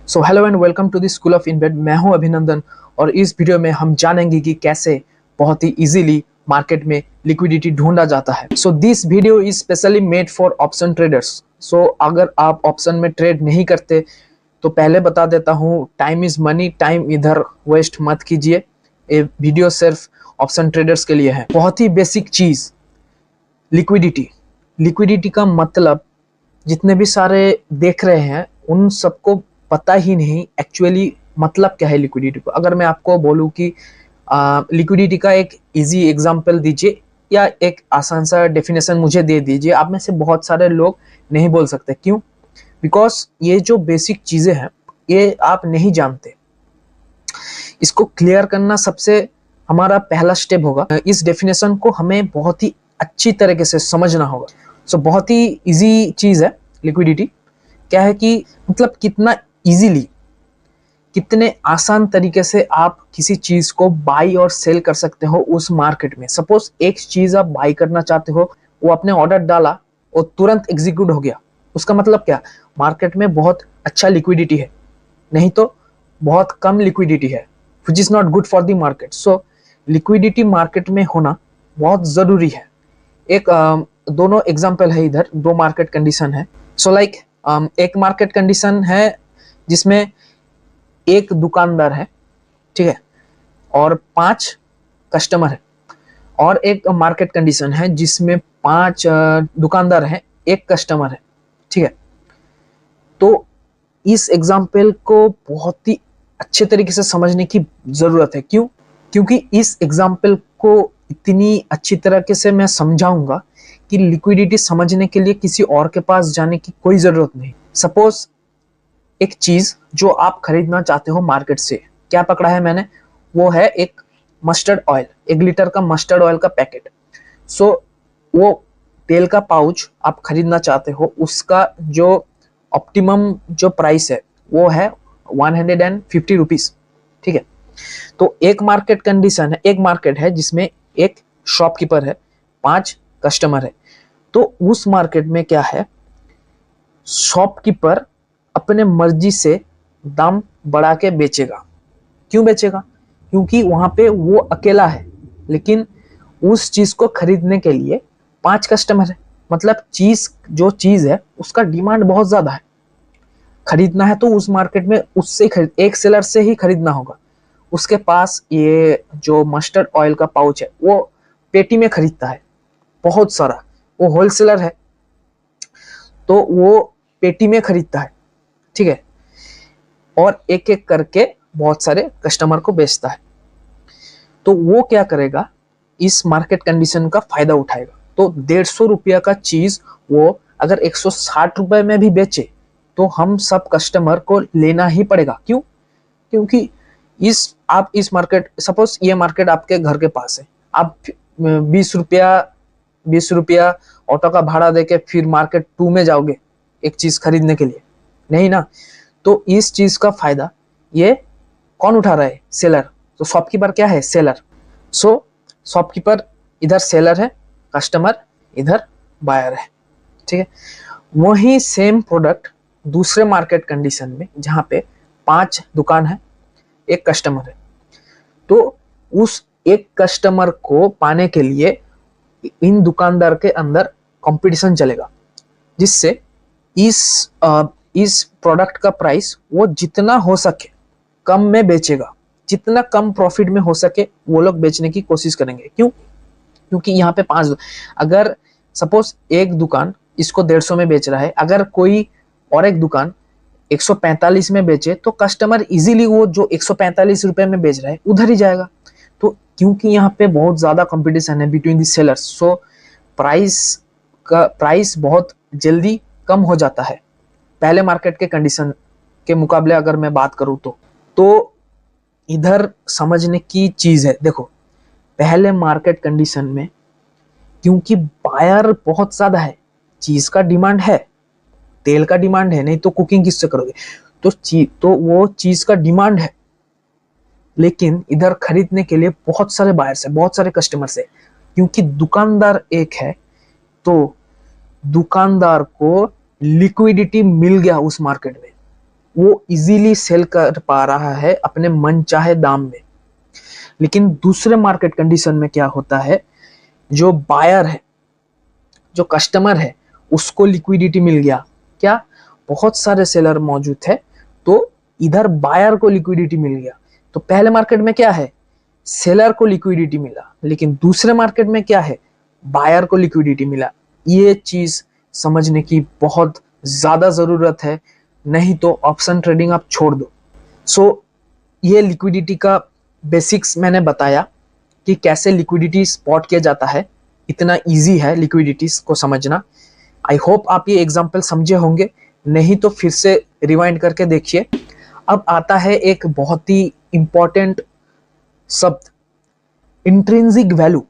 So hello and welcome to the school of invest. मैं हूं अभिनंदन और इस वीडियो में हम जानेंगे कि कैसे बहुत ही इजीली मार्केट में लिक्विडिटी ढूंढा जाता है। So this video is specially made for option traders. So अगर आप ऑप्शन में ट्रेड नहीं करते तो पहले बता देता हूं, टाइम इज मनी, टाइम इधर वेस्ट मत कीजिए। ये वीडियो सिर्फ ऑप्शन ट्रेडर्स के लिए है। बहुत ही बेसिक चीज लिक्विडिटी। लिक्विडिटी का मतलब जितने भी सारे देख रहे हैं उन सबको पता ही नहीं एक्चुअली मतलब क्या है लिक्विडिटी को। अगर मैं आपको बोलूं कि लिक्विडिटी का एक इजी एग्जांपल दीजिए या एक आसान सा डेफिनेशन मुझे दे दीजिए, आप में से बहुत सारे लोग नहीं बोल सकते। क्यों? बिकॉज ये जो बेसिक चीजें हैं ये आप नहीं जानते। इसको क्लियर करना सबसे हमारा पहला स्टेप होगा। इस डेफिनेशन को हमें बहुत ही अच्छी तरीके से समझना होगा। सो बहुत ही इजी चीज है लिक्विडिटी। क्या है कि मतलब कितना इजीली, कितने आसान तरीके से आप किसी चीज को बाई और सेल कर सकते हो उस मार्केट में। सपोज एक चीज आप बाई करना चाहते हो, वो आपने ऑर्डर डाला और तुरंत एग्जीक्यूट हो गया, उसका मतलब क्या? मार्केट में बहुत अच्छा लिक्विडिटी है, नहीं तो बहुत कम लिक्विडिटी है, which is not good for the market. So liquidity market में होना बहुत जरूरी है। एक दोनों एग्जांपल है, इधर दो मार्केट कंडीशन है। सो लाइक एक मार्केट कंडीशन है जिसमें एक दुकानदार है, ठीक है, और 5 कस्टमर है। और एक मार्केट कंडीशन है जिसमें 5 दुकानदार हैं, एक कस्टमर है, ठीक है। तो इस एग्जाम्पल को बहुत ही अच्छे तरीके से समझने की जरूरत है। क्यों? क्योंकि इस एग्जाम्पल को इतनी अच्छी तरीके से मैं समझाऊंगा कि लिक्विडिटी समझने के लिए किसी और के पास जाने की कोई जरूरत नहीं। सपोज एक चीज जो आप खरीदना चाहते हो मार्केट से, क्या पकड़ा है मैंने? वो है एक मस्टर्ड ऑयल, 1 लीटर का मस्टर्ड ऑयल का पैकेट। सो वो तेल का पाउच आप खरीदना चाहते हो, उसका जो ऑप्टिमम जो प्राइस है वो है 150 रुपीज, ठीक है। तो एक मार्केट कंडीशन है, एक मार्केट है जिसमें एक शॉपकीपर है, 5 कस्टमर है। तो उस मार्केट में क्या है, शॉपकीपर अपने मर्जी से दाम बढ़ा के बेचेगा। क्यों बेचेगा? क्योंकि वहां पे वो अकेला है, लेकिन उस चीज को खरीदने के लिए 5 कस्टमर है। मतलब जो चीज है उसका डिमांड बहुत ज्यादा है। खरीदना है तो उस मार्केट में उससे खरीद, एक सेलर से ही खरीदना होगा। उसके पास ये जो मस्टर्ड ऑयल का पाउच है वो पेटी में खरीदता है बहुत सारा, वो होलसेलर है तो वो पेटी में खरीदता है, ठीक है, और एक एक करके बहुत सारे कस्टमर को बेचता है। तो वो क्या करेगा, इस मार्केट कंडीशन का फायदा उठाएगा। तो 150 रुपया का चीज वो अगर 160 रुपए में भी बेचे तो हम सब कस्टमर को लेना ही पड़ेगा। क्यों? क्योंकि आप इस मार्केट, सपोज ये मार्केट आपके घर के पास है, आप 20 रुपया ऑटो का भाड़ा देके फिर मार्केट 2 में जाओगे एक चीज खरीदने के लिए? नहीं ना। तो इस चीज का फायदा ये कौन उठा रहा है? सेलर। तो शॉपकीपर क्या है? सेलर। सो शॉपकीपर इधर सेलर है, कस्टमर इधर बायर है, ठीक है। वही सेम प्रोडक्ट दूसरे मार्केट कंडीशन में जहां पे 5 दुकान है, एक कस्टमर है, तो उस एक कस्टमर को पाने के लिए इन दुकानदार के अंदर कंपटीशन चलेगा, जिससे इस प्रोडक्ट का प्राइस वो जितना हो सके कम में बेचेगा। जितना कम प्रॉफिट में हो सके वो लोग बेचने की कोशिश करेंगे। क्यों? क्योंकि यहाँ पे 5, अगर सपोज एक दुकान इसको 150 में बेच रहा है, अगर कोई और एक दुकान 145 में बेचे तो कस्टमर इजीली वो जो 145 रुपए में बेच रहा है उधर ही जाएगा। तो क्योंकि यहाँ पे बहुत ज्यादा कंपटीशन है between the sellers, so price बहुत जल्दी कम हो जाता है पहले मार्केट के कंडीशन के मुकाबले। अगर मैं बात करूं तो इधर समझने की चीज है। देखो, पहले मार्केट कंडीशन में क्योंकि बायर बहुत ज्यादा है, चीज का डिमांड है, तेल का डिमांड है, नहीं तो कुकिंग किससे करोगे? तो वो चीज का डिमांड है, लेकिन इधर खरीदने के लिए बहुत सारे बायर्स है, बहुत सारे कस्टमर्स है। क्योंकि दुकानदार एक है तो दुकानदार को लिक्विडिटी मिल गया उस मार्केट में, वो इजीली सेल कर पा रहा है अपने मनचाहे दाम में। लेकिन दूसरे मार्केट कंडीशन में क्या होता है, जो बायर है, जो कस्टमर है, उसको लिक्विडिटी मिल गया, क्या बहुत सारे सेलर मौजूद थे, तो इधर बायर को लिक्विडिटी मिल गया। तो पहले मार्केट में क्या है, सेलर को लिक्विडिटी मिला, लेकिन दूसरे मार्केट में क्या है, बायर को लिक्विडिटी मिला। ये चीज समझने की बहुत ज्यादा जरूरत है, नहीं तो ऑप्शन ट्रेडिंग आप छोड़ दो। सो ये लिक्विडिटी का बेसिक्स मैंने बताया कि कैसे लिक्विडिटी स्पॉट किया जाता है। इतना इजी है लिक्विडिटीज को समझना। आई होप आप ये एग्जांपल समझे होंगे, नहीं तो फिर से रिवाइंड करके देखिए। अब आता है एक बहुत ही इंपॉर्टेंट शब्द, intrinsic value,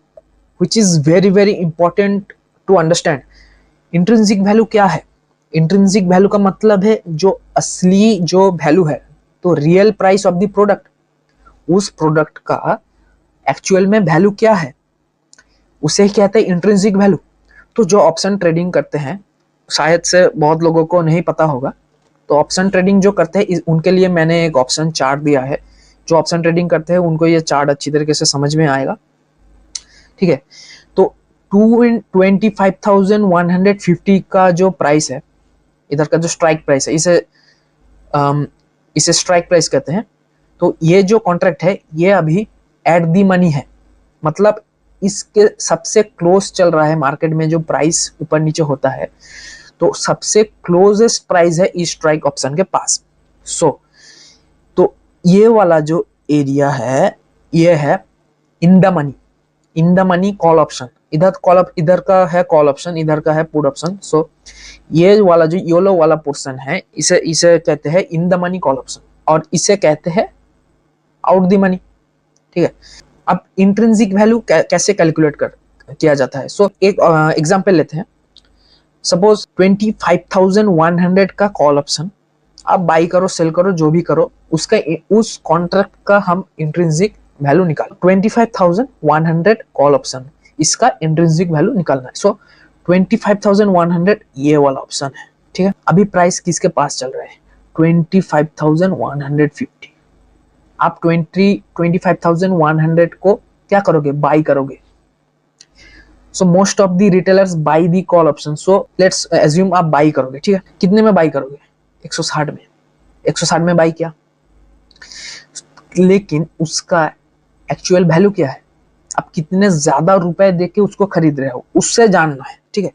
which is very very important to understand. Intrinsic value क्या है? इंट्रिंसिक वैल्यू का मतलब है जो असली जो वैल्यू है, तो real price of the product, उस प्रोडक्ट का एक्चुअल में वैल्यू क्या है, उसे ही कहते हैं इंट्रिंसिक वैल्यू। तो जो ऑप्शन ट्रेडिंग करते हैं, शायद से बहुत लोगों को नहीं पता होगा, तो ऑप्शन ट्रेडिंग जो करते हैं उनके लिए मैंने एक ऑप्शन चार्ट दिया है। जो ऑप्शन ट्रेडिंग करते हैं उनको ये चार्ट अच्छी तरीके से समझ में आएगा, ठीक है। तो 25,150 का जो प्राइस है, इधर का जो स्ट्राइक प्राइस है, इसे स्ट्राइक प्राइस कहते हैं। तो ये जो कॉन्ट्रैक्ट है ये अभी एट दी मनी है, मतलब इसके सबसे क्लोज चल रहा है मार्केट में। जो प्राइस ऊपर नीचे होता है तो सबसे क्लोजेस्ट प्राइस है इस स्ट्राइक ऑप्शन के पास। तो ये वाला जो एरिया है ये है in the money, in the money call option. इधर का है कॉल ऑप्शन, इधर का है पुट ऑप्शन। सो ये वाला जो येलो वाला पोर्शन है इसे कहते हैं in the money call option, और इसे कहते हैं आउट द मनी, ठीक है। अब इंट्रिंसिक वैल्यू कैसे कैलकुलेट किया जाता है? सो एक एग्जांपल लेते हैं। सपोज 25,100 का कॉल ऑप्शन आप बाई करो, सेल करो, जो भी करो, उस कॉन्ट्रैक्ट का हम इंट्रिंसिक वैल्यू निकालो। 25,100 कॉल ऑप्शन, इसका इंट्रिंसिक वैल्यू निकालना है। सो 25,100 ये वाला ऑप्शन है, ठीक है। अभी प्राइस किसके पास चल रहा है? 25,150। आप 25,100 को क्या करोगे? बाई करोगे। So most of the retailers by the call option. So let's assume आप बाई करोगे, ठीक है। कितने में बाई करोगे? 160 में। 160 में बाई किया, लेकिन उसका एक्चुअल वैल्यू क्या है? आप कितने ज्यादा रुपए देके उसको खरीद रहे हो, उससे जानना है, ठीक है।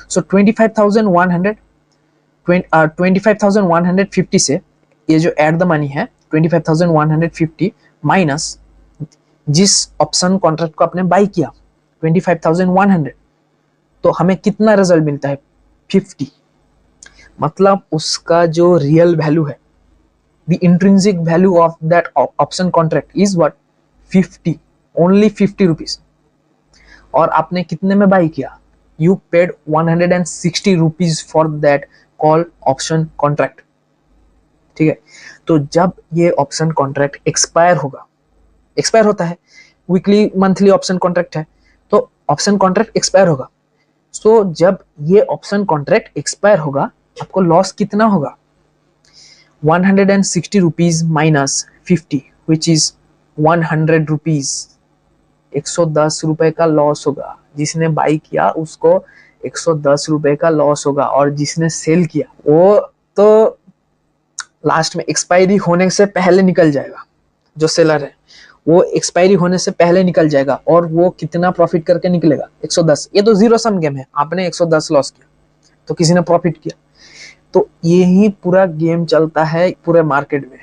सो 25,150 से ये जो एट द मनी है 25,150 माइनस जिस ऑप्शन कॉन्ट्रैक्ट को आपने बाई किया 25,100, तो हमें कितना रिजल्ट मिलता है? 50। मतलब उसका जो रियल वैल्यू है, the intrinsic value of that option contract is what? 50, only 50 rupees. और आपने कितने में बाई किया? You paid 160 rupees for that call option contract, ठीक है। तो जब ये ऑप्शन कॉन्ट्रैक्ट एक्सपायर होता है, वीकली मंथली ऑप्शन कॉन्ट्रैक्ट है, तो ऑप्शन कॉन्ट्रैक्ट एक्सपायर होगा। सो जब ये ऑप्शन कॉन्ट्रैक्ट एक्सपायर होगा, आपको लॉस कितना होगा? 160 rupees minus 50 which is 100 rupees. 110 रुपए का लॉस होगा। जिसने बाई किया उसको 110 रुपए का लॉस होगा, और जिसने सेल किया वो तो लास्ट में एक्सपायरी होने से पहले निकल जाएगा। जो सेलर है वो एक्सपायरी होने से पहले निकल जाएगा, और वो कितना प्रॉफिट करके निकलेगा? 110। ये तो जीरो सम गेम है, आपने 110 लॉस किया तो किसी ने प्रॉफिट किया। तो यही पूरा गेम चलता है पूरे मार्केट में,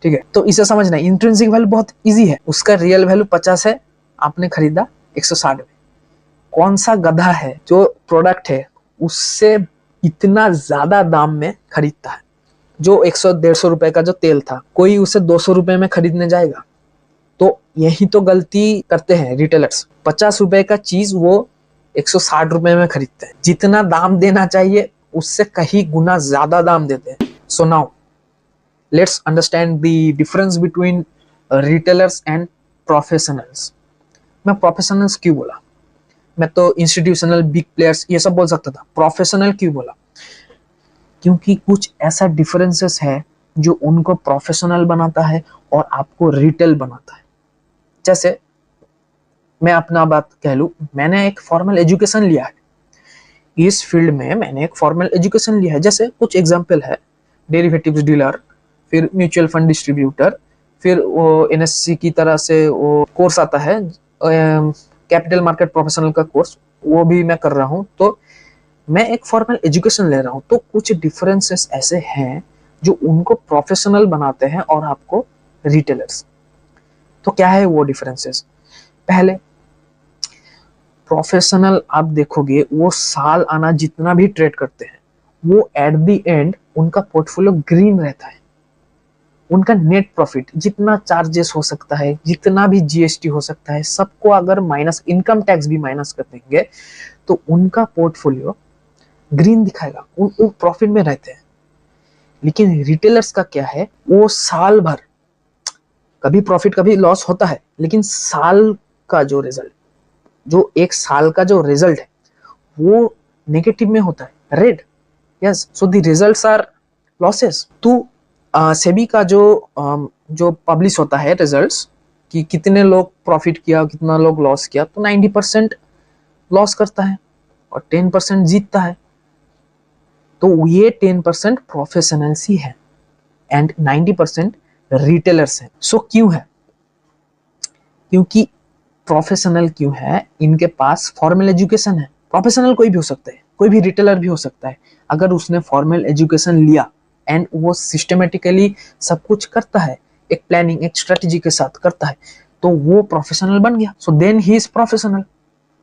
ठीक है। तो इसे समझना, इंट्रिंसिक वैल्यू बहुत इजी है। उसका रियल वैल्यू 50 है, आपने खरीदा 160 में। कौन सा गधा है जो प्रोडक्ट है उससे इतना ज्यादा दाम में खरीदता है? जो 100-150 रुपए का जो तेल था, कोई उसे 200 रुपए में खरीदने जाएगा? तो यही तो गलती करते हैं रिटेलर्स। 50 रुपए का चीज वो 160 रुपए में खरीदते हैं। जितना दाम देना चाहिए उससे कहीं गुना ज्यादा दाम देते हैं। So now let's understand the difference between retailers and professionals. मैं प्रोफेशनल्स क्यों बोला? मैं तो इंस्टीट्यूशनल, बिग प्लेयर्स ये सब बोल सकता था। प्रोफेशनल क्यों बोला? क्योंकि कुछ ऐसा डिफरेंसेस है जो उनको प्रोफेशनल बनाता है और आपको रिटेल बनाता है। जैसे मैं अपना बात कह लूँ, मैंने एक फॉर्मल एजुकेशन लिया है, इस फील्ड में मैंने एक फॉर्मल एजुकेशन लिया है। जैसे कुछ एग्जांपल है, डेरिवेटिव्स डीलर, फिर म्यूचुअल फंड डिस्ट्रीब्यूटर, फिर वो एनएससी की तरह से वो कोर्स आता है कैपिटल मार्केट प्रोफेशनल का कोर्स, वो भी मैं कर रहा हूँ। तो मैं एक फॉर्मल एजुकेशन ले रहा हूँ, तो कुछ डिफरेंसेस ऐसे हैं जो उनको प्रोफेशनल बनाते हैं और आपको रिटेलर्स। तो क्या है वो डिफरेंसेस? पहले, प्रोफेशनल आप देखोगे वो साल आना जितना भी ट्रेड करते हैं, वो एट द एंड उनका पोर्टफोलियो ग्रीन रहता है। उनका नेट प्रॉफिट जितना चार्जेस हो सकता है, जितना भी जीएसटी हो सकता है, सबको अगर माइनस, इनकम टैक्स भी माइनस कर देंगे, तो उनका पोर्टफोलियो ग्रीन दिखाएगा, वो प्रॉफिट में रहते हैं। लेकिन रिटेलर्स का क्या है, वो साल भर कभी प्रॉफिट कभी लॉस होता है, लेकिन साल का जो रिजल्ट, जो एक साल का जो रिजल्ट है वो नेगेटिव में होता है, red. Yes, so the results R losses. तो सेबी का जो पब्लिश होता है रिजल्ट्स कि कितने लोग प्रॉफिट किया, कितना लोग लॉस किया, तो 90% लॉस करता है और 10% जीतता है। तो ये 10% प्रोफेशनल्स ही है एंड 90% रिटेलर्स हैं। सो क्यों है? क्योंकि प्रोफेशनल क्यों है, इनके पास फॉर्मल एजुकेशन है। प्रोफेशनल कोई भी हो सकता है, कोई भी रिटेलर भी हो सकता है, अगर उसने फॉर्मल एजुकेशन लिया एंड वो सिस्टमेटिकली सब कुछ करता है, एक प्लानिंग, एक स्ट्रेटजी के साथ करता है, तो वो प्रोफेशनल बन गया। So then he is professional.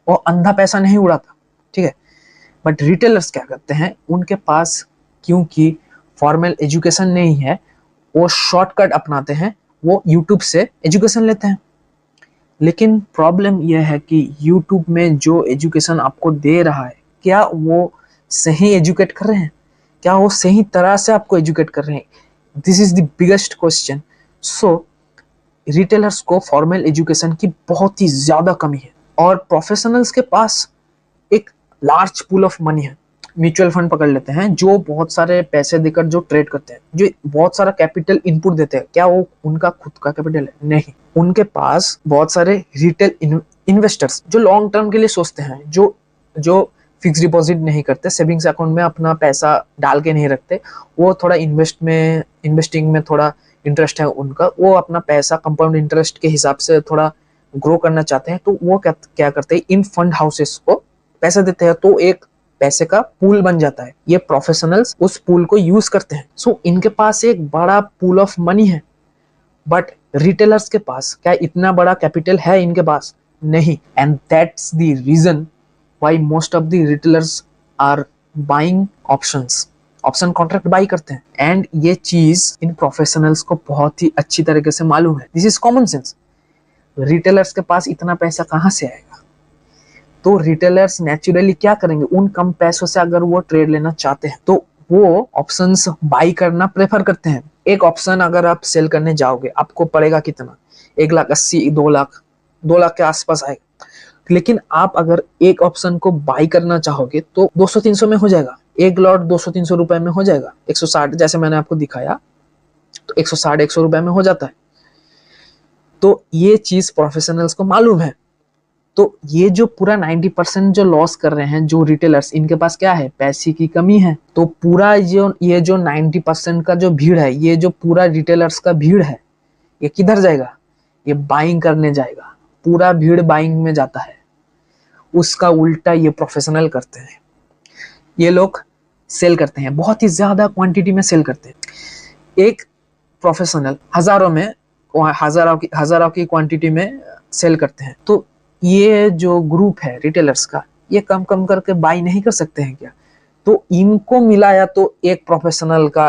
वो अंधा पैसा नहीं उड़ाता, ठीक है। बट रिटेलर्स क्या करते हैं, उनके पास क्योंकि फॉर्मल एजुकेशन नहीं है, वो शॉर्टकट अपनाते हैं, वो यूट्यूब से एजुकेशन लेते हैं। लेकिन प्रॉब्लम यह है कि यूट्यूब में जो एजुकेशन आपको दे रहा है, क्या वो सही एजुकेट कर रहे हैं? क्या वो सही तरह से आपको एजुकेट कर रहे हैं? This is the biggest question. So retailers को फॉर्मल एजुकेशन की बहुत ही ज्यादा कमी है और प्रोफेशनल्स के पास एक लार्ज पूल ऑफ मनी है। म्यूचुअल फंड पकड़ लेते हैं, जो बहुत सारे पैसे देकर जो ट्रेड करते हैं, जो बहुत सारा कैपिटल इनपुट देते हैं, क्या वो उनका खुद का कैपिटल है? नहीं। उनके पास बहुत सारे रिटेल इन्वेस्टर्स जो लॉन्ग टर्म के लिए सोचते हैं, जो फिक्स डिपॉजिट नहीं करते, सेविंग्स अकाउंट में अपना पैसा डाल के नहीं रखते, वो थोड़ा इन्वेस्टिंग में थोड़ा इंटरेस्ट है उनका, वो अपना पैसा कंपाउंड इंटरेस्ट के हिसाब से थोड़ा ग्रो करना चाहते हैं, तो वो क्या करते हैं, इन फंड हाउसेस को पैसा देते हैं, तो एक पैसे का पूल बन जाता है। ये प्रोफेशनल्स उस पूल को यूज करते हैं। सो इनके पास एक बड़ा पूल ऑफ मनी है, बट रिटेलर्स के पास क्या इतना बड़ा कैपिटल है? इनके पास नहीं। And that's the reason why most of the retailers are buying option contract buy करते हैं। एंड ये चीज इन प्रोफेशनल्स को बहुत ही अच्छी तरीके से मालूम है। This is common sense. Retailers के पास इतना पैसा कहां से आएगा? तो रिटेलर्स नेचुरली क्या करेंगे, उन कम पैसों से अगर वो ट्रेड लेना चाहते हैं, तो वो ऑप्शंस बाई करना प्रेफर करते हैं। एक ऑप्शन अगर आप सेल करने जाओगे, आपको पड़ेगा कितना? 1,80,000, 2 लाख के आसपास आएगा। लेकिन आप अगर एक ऑप्शन को बाई करना चाहोगे तो 200-300 में हो जाएगा। एक लॉट 200-300 रुपए में हो जाएगा। 160, जैसे मैंने आपको दिखाया, तो 160-100 रुपए में हो जाता है। तो ये चीज प्रोफेशनल्स को मालूम है। तो ये जो पूरा 90% जो लॉस कर रहे हैं जो रिटेलर्स, इनके पास क्या है? पैसे की कमी है। तो पूरा ये जो 90% का जो भीड़ है, ये जो पूरा रिटेलर्स का भीड़ है, ये किधर जाएगा? ये बाइंग करने जाएगा। पूरा भीड़ बाइंग में जाता है। उसका उल्टा ये प्रोफेशनल करते हैं। ये लोग सेल करते हैं, बहुत ही ज्यादा क्वांटिटी में सेल करते हैं। एक प्रोफेशनल हजारों की क्वांटिटी में सेल करते हैं। तो ये जो ग्रुप है रिटेलर्स का, ये कम कम करके बाई नहीं कर सकते हैं क्या? तो इनको मिलाया तो एक प्रोफेशनल का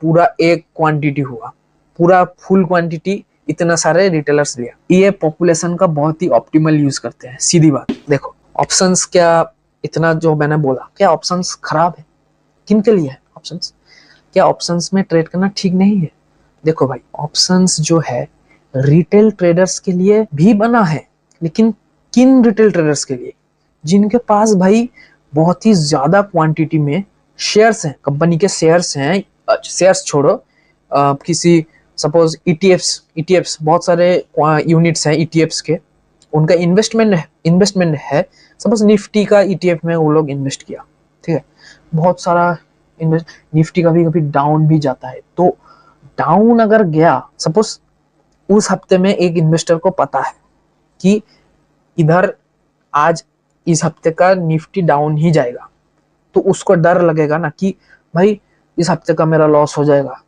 पूरा एक क्वांटिटी हुआ, पूरा फुल क्वांटिटी इतना सारे रिटेलर्स लिया। ये पॉपुलेशन का बहुत ही ऑप्टिमल यूज करते हैं। सीधी बात देखो, ऑप्शंस क्या इतना जो मैंने बोला, क्या ऑप्शंस खराब है? किन के लिए है ऑप्शंस? क्या ऑप्शंस में ट्रेड करना ठीक नहीं है? देखो भाई, ऑप्शंस जो है रिटेल ट्रेडर्स के लिए भी बना है, लेकिन किन रिटेल ट्रेडर्स के लिए? जिनके पास भाई बहुत ही ज्यादा क्वांटिटी में शेयर्स हैं, कंपनी के शेयर्स हैं। शेयर्स छोड़ो, किसी सपोज ईटीएफ्स बहुत सारे यूनिट्स हैं ईटीएफ्स के, उनका इन्वेस्टमेंट है। सपोज निफ्टी का ईटीएफ में वो लोग इन्वेस्ट किया, ठीक है, बहुत सारा इन्वेस्ट, निफ्टी कभी कभी डाउन भी जाता है, तो डाउन अगर गया, सपोज उस हफ्ते में एक इन्वेस्टर को पता है कि इधर आज इस हफ्ते का निफ्टी डाउन ही जाएगा, तो उसको डर लगेगा ना कि भाई इस हफ्ते का मेरा लॉस हो जाएगा,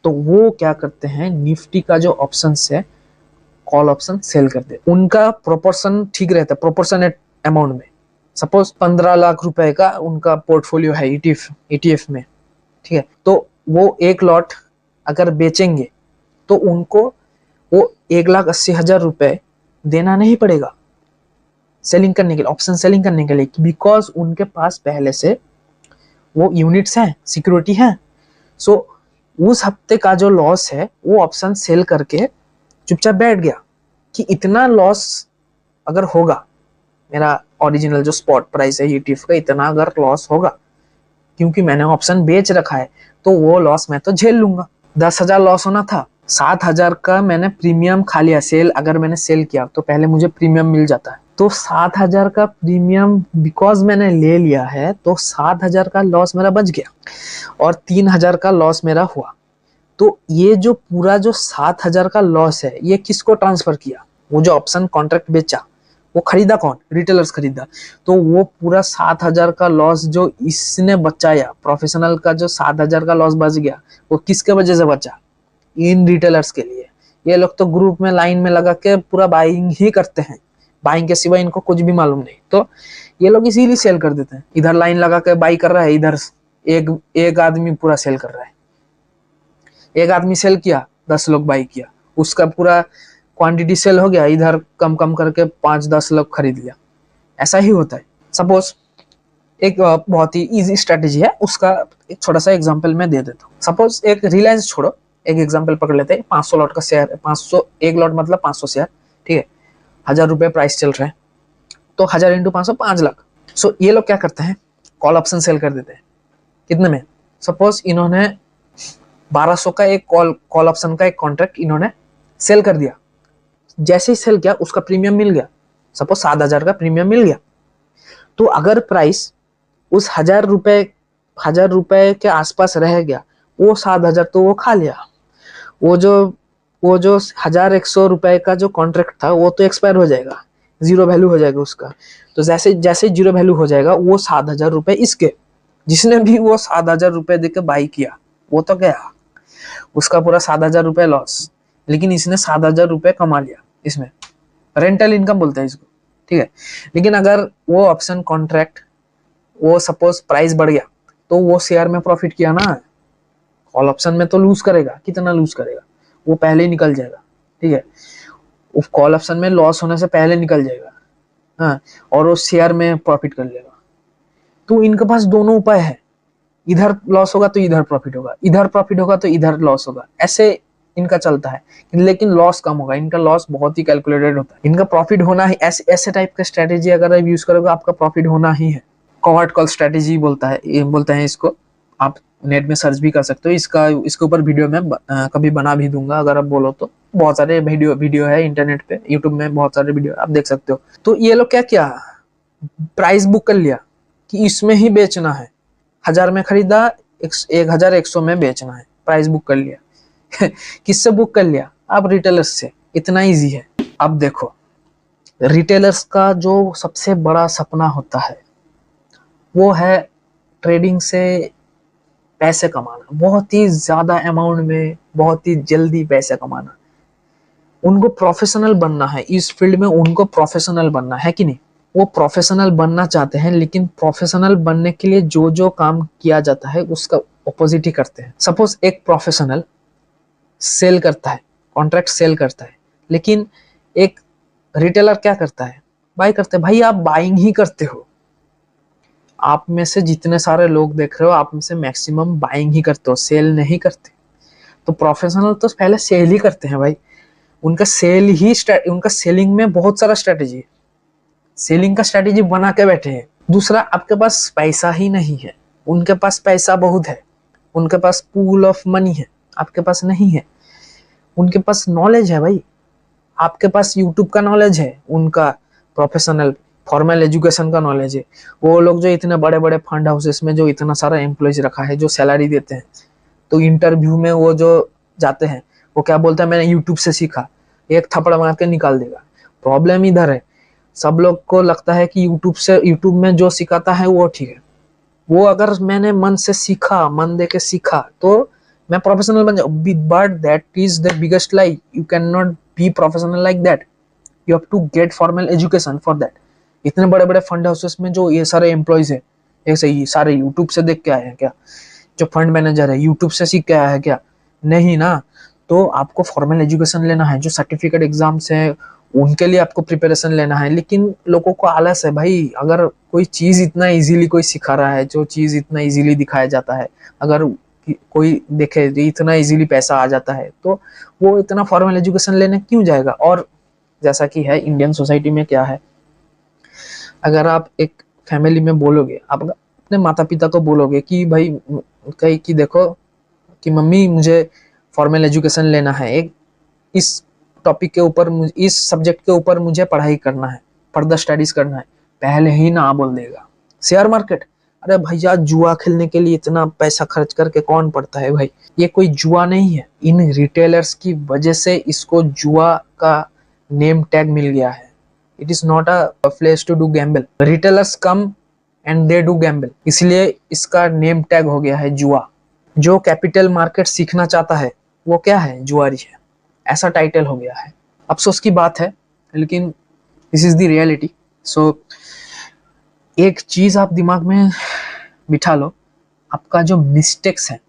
तो वो क्या करते हैं, निफ्टी का जो ऑप्शन है कॉल ऑप्शन सेल करते हैं। उनका प्रोपोर्शन ठीक रहता है, प्रोपोर्शनेट अमाउंट में। सपोज 15 लाख रुपए का उनका पोर्टफोलियो है ईटीएफ में, ठीक है, तो वो एक लॉट अगर बेचेंगे तो उनको वो 1,80,000 रुपए देना नहीं पड़ेगा सेलिंग करने के लिए, ऑप्शन सेलिंग करने के लिए, बिकॉज उनके पास पहले से वो यूनिट्स हैं, सिक्योरिटी है। सो उस हफ्ते का जो लॉस है वो ऑप्शन सेल करके चुपचाप बैठ गया कि इतना लॉस अगर होगा, मेरा ओरिजिनल जो स्पॉट प्राइस है ईटीएफ का, इतना अगर लॉस होगा क्योंकि मैंने ऑप्शन बेच रखा है, तो वो लॉस मैं तो झेल लूंगा। 10,000 लॉस होना था, 7,000 का मैंने प्रीमियम खा लिया। सेल अगर मैंने सेल किया तो पहले मुझे प्रीमियम मिल जाता है, तो 7,000 का प्रीमियम बिकॉज मैंने ले लिया है, तो 7,000 का लॉस मेरा बच गया और 3,000 का लॉस मेरा हुआ। तो ये जो पूरा जो 7,000 का लॉस है, ये किसको ट्रांसफर किया? वो जो ऑप्शन कॉन्ट्रैक्ट बेचा वो खरीदा कौन? रिटेलर्स खरीदा। तो वो पूरा 7,000 का लॉस जो इसने बचाया, प्रोफेशनल का जो 7,000 का लॉस बच गया, वो किसके वजह से बचा? इन रिटेलर्स के लिए। ये लोग तो ग्रुप में लाइन में लगा के पूरा बाइंग ही करते हैं, बाइंग के सिवा इनको कुछ भी मालूम नहीं, तो ये लोग इसीलिए सेल कर देते हैं। इधर लाइन लगा के बाई कर रहा है, इधर एक आदमी पूरा सेल कर रहा है। एक आदमी सेल किया, 10 लोग बाई किया, उसका पूरा क्वांटिटी सेल हो गया, इधर कम कम करके 5-10 लोग खरीद लिया। ऐसा ही होता है। सपोज एक बहुत ही इजी स्ट्रेटेजी है, उसका एक छोटा सा एग्जांपल मैं दे देता हूँ। सपोज एक रिलायंस छोड़ो, एक एग्जांपल पकड़ लेते हैं। 500 लॉट का शेयर है, 500 एक लॉट मतलब 500 शेयर, ठीक है, 1,000 रुपए प्राइस चल रहे हैं, तो 1,000 इंटू 500 5 लाख। सो ये लोग क्या करते हैं, कॉल ऑप्शन सेल कर देते हैं। कितने में? सपोज इन्होंने 1,200 का एक कॉल ऑप्शन का एक कॉन्ट्रैक्ट इन्होंने सेल कर दिया। जैसे ही सेल किया उसका प्रीमियम मिल गया, सपोज 7,000 का प्रीमियम मिल गया। तो अगर प्राइस उस 1,000 रुपए के आसपास रह गया, वो 7,000 तो वो खा लिया। वो जो 1,100 रुपए का जो कॉन्ट्रैक्ट था वो तो एक्सपायर हो जाएगा, जीरो वैल्यू हो जाएगा उसका। तो जैसे जैसे जीरो वैल्यू हो जाएगा, वो 7,000 रुपए इसके, जिसने भी वो 7,000 रुपए देकर बाई किया वो तो गया, उसका पूरा 7,000 रुपए लॉस। लेकिन इसने 7,000 रुपए कमा लिया, इसमें रेंटल इनकम बोलते हैं इसको, ठीक है। लेकिन अगर वो ऑप्शन कॉन्ट्रैक्ट, वो सपोज प्राइस बढ़ गया, तो वो शेयर में प्रॉफिट किया ना, कॉल ऑप्शन में तो लूज करेगा। कितना लूज करेगा? वो पहले ही निकल जाएगा, ठीक है, उस कॉल ऑप्शन में लॉस होने से पहले निकल जाएगा, हाँ, और वो शेयर में प्रॉफिट कर लेगा। तो इनके पास दोनों उपाय है, इधर लॉस होगा तो इधर प्रॉफिट होगा, इधर प्रॉफिट होगा तो इधर लॉस होगा, ऐसे इनका चलता है। लेकिन लॉस कम होगा, इनका लॉस बहुत ही कैलकुलेटेड होता है। इनका प्रॉफिट होना ही, ऐसे टाइप का स्ट्रेटेजी अगर आप यूज करोगे, आपका प्रॉफिट होना ही है। कॉवर्ट कॉल स्ट्रेटेजी बोलते हैं इसको। आप नेट में सर्च भी कर सकते हो, इसके ऊपर वीडियो में कभी बना भी दूंगा अगर आप बोलो तो। बहुत सारे वीडियो है इंटरनेट पे, यूट्यूब में बहुत सारे वीडियो आप देख सकते हो। तो ये लोग क्या किया, प्राइस बुक कर लिया कि इसमें ही बेचना है, 1,000 में खरीदा, 1,100 में बेचना है, प्राइस बुक कर लिया। किससे बुक कर लिया? आप रिटेलर्स से। इतना इजी है। अब देखो, रिटेलर्स का जो सबसे बड़ा सपना होता है वो है ट्रेडिंग से पैसे कमाना, बहुत ही ज्यादा अमाउंट में, बहुत ही जल्दी पैसे कमाना। उनको प्रोफेशनल बनना है इस फील्ड में, उनको प्रोफेशनल बनना है कि नहीं? वो प्रोफेशनल बनना चाहते हैं, लेकिन प्रोफेशनल बनने के लिए जो जो काम किया जाता है उसका ऑपोजिट ही करते हैं। सपोज एक प्रोफेशनल सेल करता है, कॉन्ट्रैक्ट सेल करता है, लेकिन एक रिटेलर क्या करता है? बाय करते हैं। भाई आप बाइंग ही करते हो, आप में से जितने सारे लोग देख रहे हो, आप में से मैक्सिमम बाइंग ही करते हो, सेल नहीं करते। तो प्रोफेशनल तो पहले सेल ही करते हैं भाई, उनका सेलिंग में बहुत सारा स्ट्रेटेजी है, सेलिंग का स्ट्रेटेजी बना के बैठे हैं। दूसरा, आपके पास पैसा ही नहीं है, उनके पास पैसा बहुत है, उनके पास पूल ऑफ मनी है, आपके पास नहीं है। उनके पास नॉलेज है भाई, आपके पास यूट्यूब का नॉलेज है, उनका प्रोफेशनल फॉर्मल एजुकेशन का नॉलेज है। वो लोग जो इतने बड़े बड़े फंड हाउसेस में जो इतना सारा एम्प्लॉयज रखा है, जो सैलरी देते हैं, तो इंटरव्यू में वो जो जाते हैं वो क्या बोलते हैं, मैंने यूट्यूब से सीखा, एक थप्पड़ मार के निकाल देगा। प्रॉब्लम इधर है, सब लोग को लगता है कि यूट्यूब में जो सिखाता है वो ठीक है। वो अगर मैंने मन से सीखा, मन दे के सीखा, तो मैं प्रोफेशनल बन जाऊँ, but that is the biggest lie. You can not be professional like that. You have to get formal education for that. इतने बड़े बड़े फंड हाउसेस में जो ये सारे एम्प्लॉयज है, ऐसे ही सारे यूट्यूब से देख के आए हैं क्या? जो फंड मैनेजर है यूट्यूब से सीख के आया है क्या? नहीं ना। तो आपको फॉर्मल एजुकेशन लेना है, जो सर्टिफिकेट एग्जाम्स है उनके लिए आपको प्रिपरेशन लेना है। लेकिन लोगों को आलस है भाई, अगर कोई चीज इतना इजीली कोई सिखा रहा है, जो चीज इतना इजीली दिखाया जाता है, अगर कोई देखे इतना इजीली पैसा आ जाता है, तो वो इतना फॉर्मल एजुकेशन लेने क्यों जाएगा? और जैसा कि है इंडियन सोसाइटी में क्या है, अगर आप एक फैमिली में बोलोगे, आप अपने माता पिता को बोलोगे कि भाई कहीं कि देखो कि मम्मी मुझे फॉर्मल एजुकेशन लेना है, एक इस टॉपिक के ऊपर, इस सब्जेक्ट के ऊपर मुझे पढ़ाई करना है, फर्दर स्टडीज करना है, पहले ही ना बोल देगा। शेयर मार्केट, अरे भैया जुआ खेलने के लिए इतना पैसा खर्च करके कौन पढ़ता है भाई? ये कोई जुआ नहीं है। इन रिटेलर्स की वजह से इसको जुआ का नेम टैग मिल गया है। It is not a place to do gamble. Retailers come and they do gamble, इसलिए इसका नेम टैग हो गया है जुआ। जो कैपिटल मार्केट सीखना चाहता है वो क्या है? जुआरी है, ऐसा टाइटल हो गया है। अफसोस की बात है, लेकिन दिस इज द रियलिटी। सो एक चीज आप दिमाग में बिठा लो, आपका जो मिस्टेक्स है,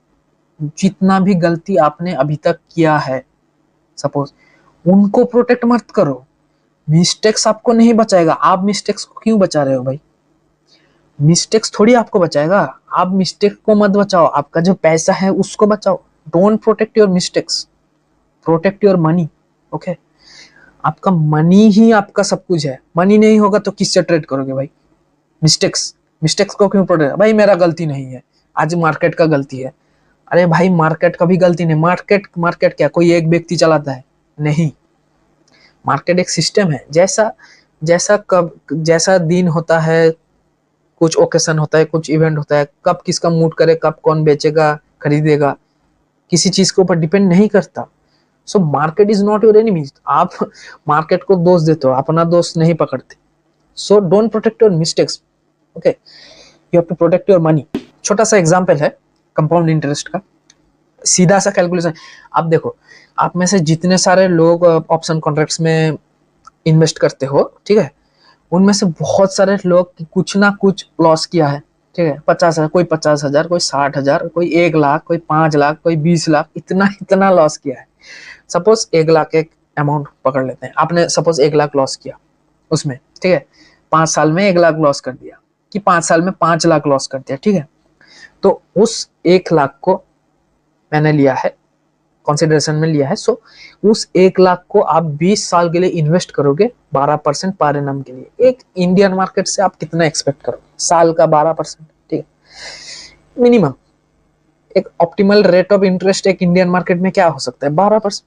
जितना भी गलती आपने अभी तक किया है, सपोज, उनको प्रोटेक्ट मत करो। मिस्टेक्स आपको नहीं बचाएगा। आप मिस्टेक्स को क्यों बचा रहे हो भाई? मिस्टेक्स थोड़ी आपको बचाएगा। आप मिस्टेक को मत बचाओ, आपका जो पैसा है उसको बचाओ। Don't protect your mistakes, protect your money. Okay, आपका मनी ही आपका सब कुछ है। मनी नहीं होगा तो किससे ट्रेड करोगे भाई? मिस्टेक्स मिस्टेक्स को क्यों प्रोटेक्ट? भाई मेरा गलती नहीं है, आज मार्केट का गलती है। अरे भाई मार्केट का भी गलती नहीं। मार्केट मार्केट क्या कोई एक व्यक्ति चलाता है? नहीं, मार्केट एक सिस्टम है। जैसा जैसा कब जैसा दिन होता है, कुछ ओकेशन होता है, कुछ इवेंट होता है, कब किसका मूड करे, कब कौन बेचेगा खरीदेगा, किसी चीज के ऊपर डिपेंड नहीं करता। So market is not your enemy. आप मार्केट को दोष देते हो, अपना दोष नहीं पकड़ते। So don't protect your mistakes, okay, you have to protect your money. छोटा सा एग्जांपल है कंपाउंड इंटरेस्ट का, सीधा सा कैलकुलेशन। आप देखो, आप में से जितने सारे लोग ऑप्शन कॉन्ट्रैक्ट्स में इन्वेस्ट करते हो, ठीक है, उनमें से बहुत सारे लोग कुछ ना कुछ लॉस किया है। ठीक है, 50,000, कोई 50,000, कोई 60,000, कोई 1 लाख, कोई 5 लाख, कोई 20 लाख, इतना इतना लॉस किया है। सपोज 1 लाख एक अमाउंट पकड़ लेते हैं, आपने सपोज 1 लाख लॉस किया उसमें, ठीक है, 5 साल में 1 लाख लॉस कर दिया, कि 5 साल में 5 लाख लॉस कर दिया, ठीक है। तो उस 1 लाख को मैंने लिया है, कंसिडरेशन में लिया है। सो उस 1 लाख को आप 20 साल के लिए इन्वेस्ट करोगे 12% पर एनम के लिए। एक इंडियन मार्केट से आप कितना एक्सपेक्ट करोगे? साल का 12%, ठीक है, मिनिमम। एक ऑप्टिमल रेट ऑफ इंटरेस्ट एक इंडियन मार्केट में क्या हो सकता है? 12%,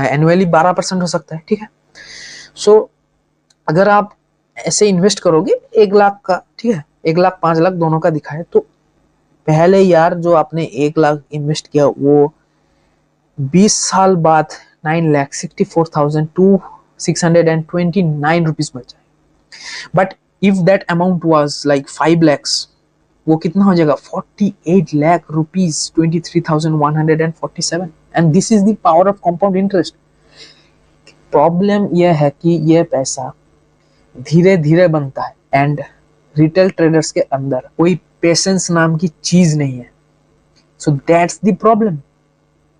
एनुअली 12% हो सकता है, ठीक है। सो अगर आप ऐसे इन्वेस्ट करोगे 1 लाख का, ठीक है, 1 लाख 5 लाख दोनों का दिखाए, तो पहले यार जो आपने 1 लाख इन्वेस्ट किया वो 20 साल बाद 9,64,629 रुपीज बच जाए। But if that amount was like 5 lakhs, वो कितना हो जाएगा? 48 lakh rupees, 23,147। And this is the power of compound interest. Problem यह है कि यह पैसा धीरे धीरे बनता है, एंड रिटेल ट्रेडर्स के अंदर कोई पेशेंस नाम की चीज नहीं है। So that's the problem.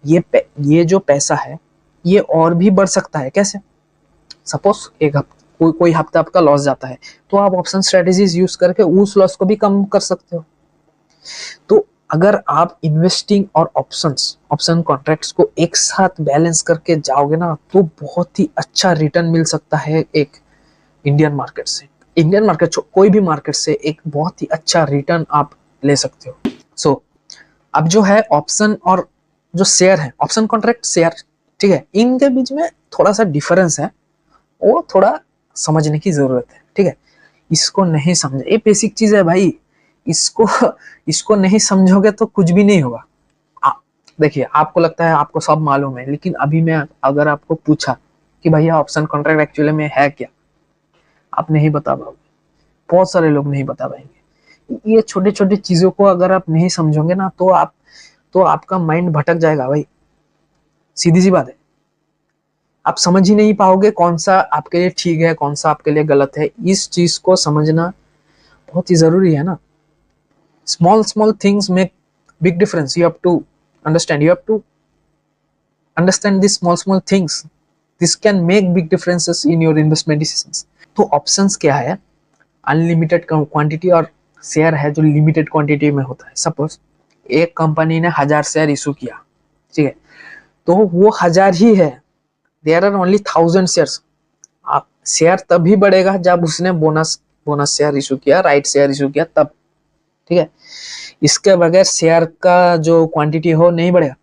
ये जो पैसा है ये और भी बढ़ सकता है। कैसे? सपोज कोई हफ्ता आपका लॉस जाता है, तो आप ऑप्शन स्ट्रेटेजीज यूज करके उस लॉस को भी कम कर सकते हो। तो अगर आप इन्वेस्टिंग और ऑप्शन कॉन्ट्रैक्ट्स को एक साथ बैलेंस करके जाओगे ना, तो बहुत ही अच्छा रिटर्न मिल सकता है। एक इंडियन मार्केट से, इंडियन मार्केट कोई भी मार्केट से एक बहुत ही अच्छा रिटर्न आप ले सकते हो। सो अब जो है ऑप्शन और जो शेयर है, ऑप्शन कॉन्ट्रैक्ट शेयर, ठीक है, इनके बीच में थोड़ा सा डिफरेंस है, वो थोड़ा समझने की जरूरत है, ठीक है। इसको नहीं समझे, ये बेसिक चीज है भाई, इसको इसको नहीं समझोगे तो कुछ भी नहीं होगा। देखिए, आपको लगता है आपको सब मालूम है, लेकिन अभी मैं अगर आपको पूछा कि भैया ऑप्शन कॉन्ट्रैक्ट एक्चुअली में है क्या, आप नहीं बता पाओगे, बहुत सारे लोग नहीं बता पाएंगे। ये छोटी छोटी चीजों को अगर आप नहीं समझोगे ना, तो आपका माइंड भटक जाएगा भाई, सीधी सी बात है। आप समझ ही नहीं पाओगे कौन सा आपके लिए ठीक है, कौन सा आपके लिए गलत है। इस चीज को समझना बहुत ही जरूरी है ना। Small small things make big difference, you have to understand, you have to understand this small small things, this can make big differences in your investment decisions. तो ऑप्शंस क्या है, अनलिमिटेड क्वांटिटी, और शेयर है जो limited quantity में होता है। Suppose एक कंपनी ने 1000 शेयर इशू किया, ठीक है, तो वो 1000 ही है, देयर आर ओनली 1000 शेयर्स। आप शेयर तभी बढ़ेगा जब उसने बोनस बोनस शेयर इशू किया, राइट शेयर इशू किया, तब, ठीक है। इसके बगैर शेयर का जो क्वांटिटी हो नहीं बढ़ेगा।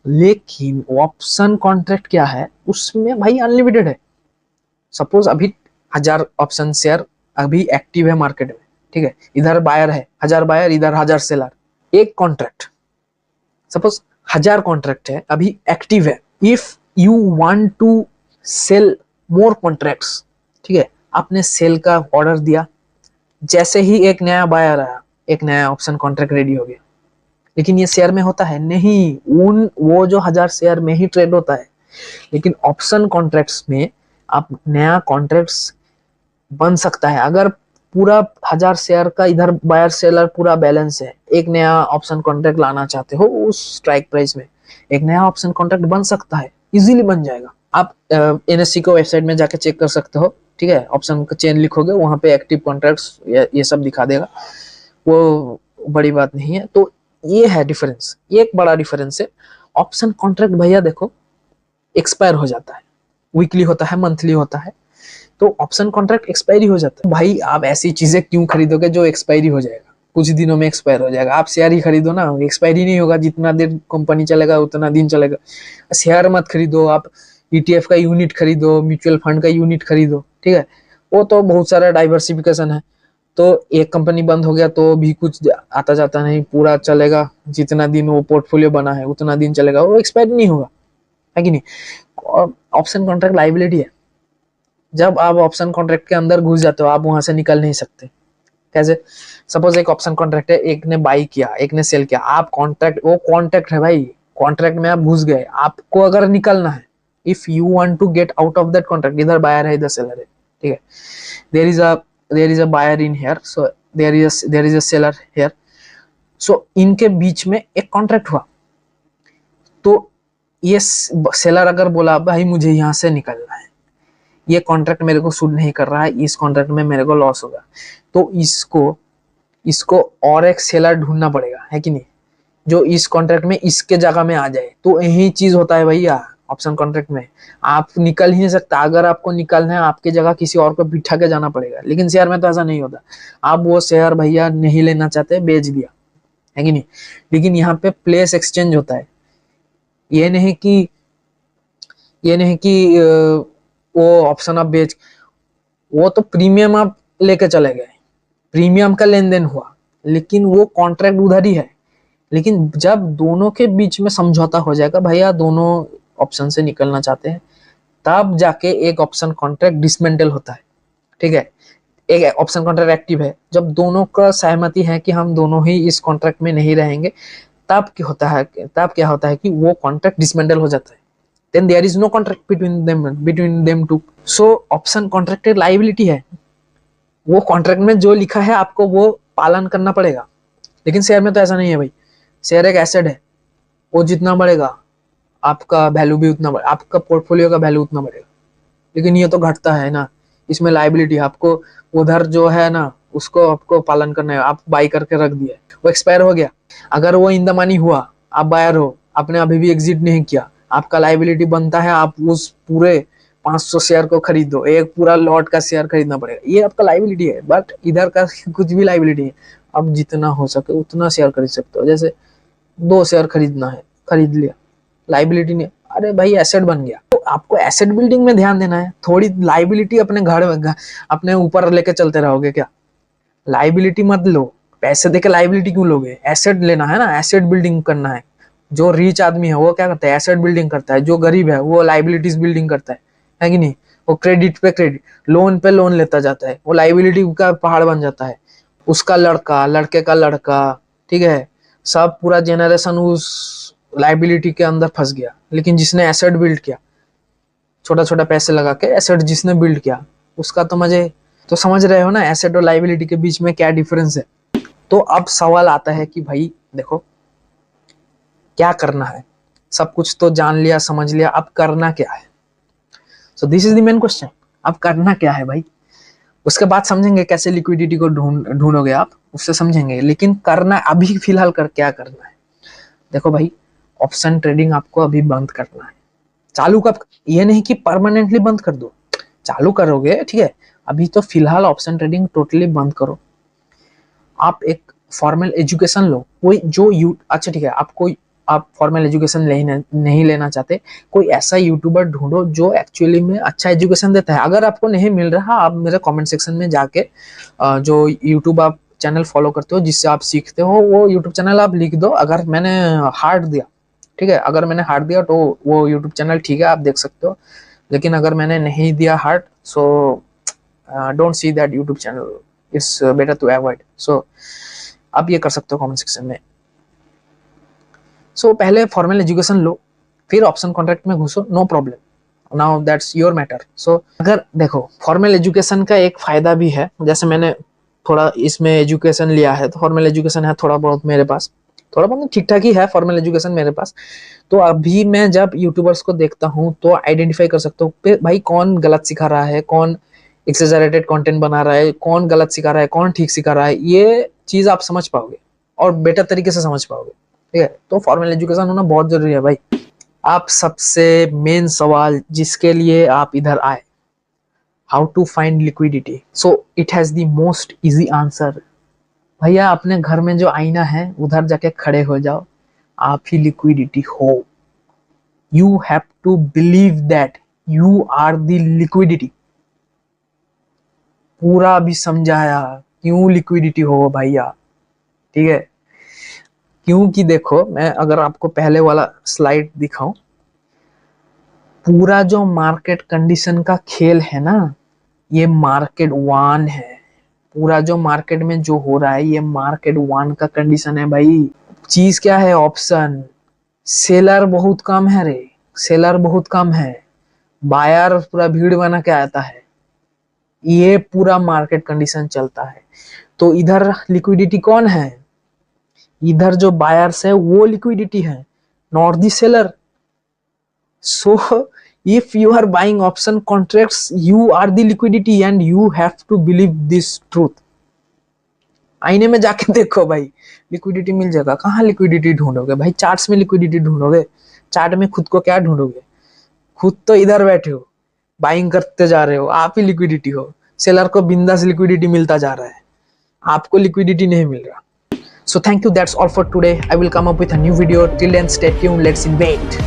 लेकिन ऑप्शन कॉन्ट्रैक्ट क्या है, उसमें भाई अनलिमिटेड है। सपोज अभी 1000 ऑप्शन शेयर अभी एक्टिव है मार्केट में, ठीक है, इधर बायर है 1000 बायर, इधर 1000 सेलर। एक कॉन्ट्रैक्ट, सपोज 1000 कॉन्ट्रैक्ट है अभी एक्टिव है। If you want to sell more contracts, ठीक है, आपने सेल का ऑर्डर दिया, जैसे ही एक नया बायर आया, एक नया ऑप्शन कॉन्ट्रैक्ट रेडी हो गया। लेकिन ये शेयर में होता है नहीं, वो जो 1000 शेयर में ही ट्रेड होता है। लेकिन ऑप्शन कॉन्ट्रैक्ट्स में आप नया कॉन्ट्रैक्ट्स बन सकता है। अगर पूरा 1000 शेयर का इधर बायर सेलर पूरा बैलेंस है, एक नया ऑप्शन कॉन्ट्रैक्ट लाना चाहते हो उस स्ट्राइक प्राइस में, एक नया ऑप्शन कॉन्ट्रैक्ट बन सकता है, इजीली बन जाएगा। आप एनएससी को वेबसाइट में जाके चेक कर सकते हो, ठीक है, ऑप्शन का चेन लिखोगे, वहां पे एक्टिव कॉन्ट्रैक्ट्स ये सब दिखा देगा, वो बड़ी बात नहीं है। तो ये है डिफरेंस, ये एक बड़ा डिफरेंस है। ऑप्शन कॉन्ट्रैक्ट भैया देखो एक्सपायर हो जाता है, वीकली होता है, मंथली होता है, तो ऑप्शन कॉन्ट्रैक्ट एक्सपायरी हो जाता है। भाई आप ऐसी चीजें क्यों खरीदोगे जो एक्सपायरी हो जाएगा, कुछ दिनों में एक्सपायर हो जाएगा। आप शेयर ही खरीदो ना, एक्सपायरी नहीं होगा, जितना देर कंपनी चलेगा उतना दिन चलेगा। शेयर मत खरीदो, आप ईटीएफ का यूनिट खरीदो, म्यूचुअल फंड का यूनिट खरीदो, ठीक है, वो तो बहुत सारा डाइवर्सिफिकेशन है। तो एक कंपनी बंद हो गया तो भी कुछ आता जाता नहीं, पूरा चलेगा, जितना दिन वो पोर्टफोलियो बना है उतना दिन चलेगा, वो एक्सपायर नहीं होगा, है कि नहीं। ऑप्शन कॉन्ट्रैक्ट लायबिलिटी है, जब आप ऑप्शन कॉन्ट्रैक्ट के अंदर घुस जाते हो आप वहां से निकल नहीं सकते। कैसे, सपोज एक ऑप्शन कॉन्ट्रैक्ट है, एक ने बाई किया, एक ने सेल किया, आप कॉन्ट्रैक्ट, वो कॉन्ट्रैक्ट है भाई, कॉन्ट्रैक्ट में आप घुस गए, आपको अगर निकलना है, if you want to get out of that contract, इधर बायर है इधर सेलर है, ठीक है, there is a buyer in here, so there is a seller here, so इनके बीच में एक कॉन्ट्रैक्ट हुआ। तो ये सेलर अगर बोला भाई मुझे यहाँ से निकलना है, ये कॉन्ट्रैक्ट मेरे को सूट नहीं कर रहा है, इस कॉन्ट्रैक्ट में मेरे को लॉस होगा, तो इसको और एक सेलर ढूंढना पड़ेगा, है कि नहीं, जो इस कॉन्ट्रैक्ट में इसके जगह में आ जाए। तो यही चीज होता है भैया ऑप्शन कॉन्ट्रैक्ट में, आप निकल ही नहीं सकता। अगर आपको निकलना है आपके जगह किसी और को बिठा के जाना पड़ेगा, लेकिन शेयर में तो ऐसा नहीं होता। आप वो शेयर भैया नहीं लेना चाहते, बेच दिया, है कि नहीं। लेकिन यहाँ पे प्लेस एक्सचेंज होता है, ये नहीं कि वो ऑप्शन आप बेच, वो तो प्रीमियम आप लेके चले गए, प्रीमियम का लेन देन हुआ, लेकिन वो कॉन्ट्रैक्ट उधर ही है। लेकिन जब दोनों के बीच में समझौता हो जाएगा, भैया दोनों ऑप्शन से निकलना चाहते हैं, तब जाके एक ऑप्शन कॉन्ट्रैक्ट डिसमेंटल होता है, ठीक है। एक ऑप्शन कॉन्ट्रैक्ट एक्टिव है, जब दोनों का सहमति है कि हम दोनों ही इस कॉन्ट्रैक्ट में नहीं रहेंगे, तब क्या होता है कि वो कॉन्ट्रैक्ट डिसमेंटल हो जाता है। then there is no contract between them two, so option contract एक liability है, वो कॉन्ट्रैक्ट में जो लिखा है आपको वो पालन करना पड़ेगा। लेकिन शेयर में तो ऐसा नहीं है भाई, शेयर एक एसेट है, वो जितना बढ़ेगा आपका वैल्यू भी उतना बढ़ेगा, आपका पोर्टफोलियो का वैल्यू उतना बढ़ेगा। लेकिन ये तो घटता है ना, इसमें लाइबिलिटी आपको उधर जो है ना उसको आपको पालन करना है। आप बाई करके रख दिए, वो एक्सपायर हो गया, अगर वो इन द मनी हुआ, आप बायर हो, आपने अभी भी एग्जिट नहीं किया, आपका लाइबिलिटी बनता है आप उस पूरे 500 शेयर को खरीदो, एक पूरा लॉट का शेयर खरीदना पड़ेगा, ये आपका लाइबिलिटी है। बट इधर का कुछ भी लाइबिलिटी है, आप जितना हो सके उतना शेयर खरीद सकते हो। जैसे 2 शेयर खरीदना है, खरीद लिया, लाइबिलिटी नहीं, अरे भाई एसेट बन गया। तो आपको एसेट बिल्डिंग में ध्यान देना है, थोड़ी लाइबिलिटी अपने अपने ऊपर लेके चलते रहोगे क्या? लाइबिलिटी मत लो, पैसे देके लाइबिलिटी क्यों लोगे? एसेट लेना है ना, एसेट बिल्डिंग करना है। जो रिच आदमी है वो क्या करता है? एसेट बिल्डिंग करता है। जो गरीब है वो लाइबिलिटीज बिल्डिंग करता है कि नहीं? वो क्रेडिट पे क्रेडिट, लोन पे लोन लेता जाता है, वो लाइबिलिटी का पहाड़ बन जाता है। उसका लड़का, लड़के का लड़का, ठीक है, सब पूरा जेनरेशन उस लाइबिलिटी के अंदर फंस गया। लेकिन जिसने एसेट बिल्ड किया, छोटा छोटा पैसे लगा के एसेट जिसने बिल्ड किया, उसका तो मजे। तो समझ रहे हो ना एसेट और लाइबिलिटी के बीच में क्या डिफरेंस है? तो अब सवाल आता है कि भाई देखो, क्या करना है? सब कुछ तो जान लिया, समझ लिया, अब करना क्या है? So this is the main question. अब करना क्या है भाई? उसके बाद समझेंगे कैसे लिक्विडिटी को ढूंढोगे आप, उससे समझेंगे। लेकिन करना अभी फिलहाल कर क्या करना है? देखो भाई, ऑप्शन ट्रेडिंग आपको अभी बंद करना है। चालू कब? ये नहीं कि परमानेंटली बंद कर दो, चालू करोगे ठीक है। अभी तो फिलहाल ऑप्शन ट्रेडिंग टोटली बंद करो। आप एक फॉर्मल एजुकेशन लो, कोई जो अच्छा ठीक है, आप फॉर्मल एजुकेशन नहीं लेना चाहते, कोई ऐसा यूट्यूबर ढूंढो जो एक्चुअली में अच्छा एजुकेशन देता है। अगर आपको नहीं मिल रहा, आप मेरे कमेंट सेक्शन में जाके जो यूट्यूब आप चैनल फॉलो करते हो जिससे आप सीखते हो, वो यूट्यूब चैनल आप लिख दो। अगर मैंने हार्ड दिया, ठीक है, अगर मैंने हार्ड दिया तो वो यूट्यूब चैनल ठीक है, आप देख सकते हो। लेकिन अगर मैंने नहीं दिया hard, so don't see that YouTube channel, it's better to avoid. So आप ये कर सकते हो कमेंट सेक्शन में। सो पहले फॉर्मल एजुकेशन लो, फिर ऑप्शन कॉन्ट्रैक्ट में घुसो, no problem, now that's your matter. So अगर देखो, फॉर्मल एजुकेशन का एक फायदा भी है, जैसे मैंने थोड़ा इसमें एजुकेशन लिया है, तो फॉर्मल एजुकेशन है थोड़ा बहुत मेरे पास, थोड़ा बहुत ठीक ठाक ही है फॉर्मल एजुकेशन मेरे पास। तो अभी मैं जब यूट्यूबर्स को देखता हूँ तो आइडेंटिफाई कर सकता हूँ भाई कौन गलत सिखा रहा है, कौन एक्सेजरेटेड कंटेंट बना रहा है, कौन गलत सिखा रहा है, कौन ठीक सिखा रहा है। ये चीज आप समझ पाओगे और बेटर तरीके से समझ पाओगे, ठीक है। तो फॉर्मल एजुकेशन होना बहुत जरूरी है भाई। आप सबसे मेन सवाल जिसके लिए आप इधर आए, how to find liquidity, so it has the most easy answer. भैया अपने घर में जो आईना है उधर जाके खड़े हो जाओ, आप ही लिक्विडिटी हो। You have to believe that you are the liquidity. पूरा भी समझाया क्यों लिक्विडिटी हो भैया, ठीक है। क्योंकि देखो, मैं अगर आपको पहले वाला स्लाइड दिखाऊं, पूरा जो मार्केट कंडीशन का खेल है ना, ये मार्केट वन है। पूरा जो मार्केट में जो हो रहा है ये मार्केट वन का कंडीशन है भाई। चीज क्या है? ऑप्शन। सेलर बहुत कम है रे, सेलर बहुत कम है, बायर पूरा भीड़ बना के आता है। ये पूरा मार्केट कंडीशन चलता है। तो इधर लिक्विडिटी कौन है? इधर जो बायर्स है वो लिक्विडिटी है, not the seller. So if you are buying option contracts, you are the liquidity and you have to believe this truth। आईने में जाके देखो भाई, लिक्विडिटी मिल जाएगा। कहाँ लिक्विडिटी ढूंढोगे भाई? चार्ट्स में लिक्विडिटी ढूंढोगे? चार्ट में खुद को क्या ढूंढोगे? खुद तो इधर बैठे हो, बाइंग करते जा रहे हो, आप ही लिक्विडिटी हो। सेलर को बिंदास लिक्विडिटी मिलता जा रहा है, आपको लिक्विडिटी नहीं मिल रहा। So thank you, that's all for today. I will come up with a new video. Till then, stay tuned. Let's invade.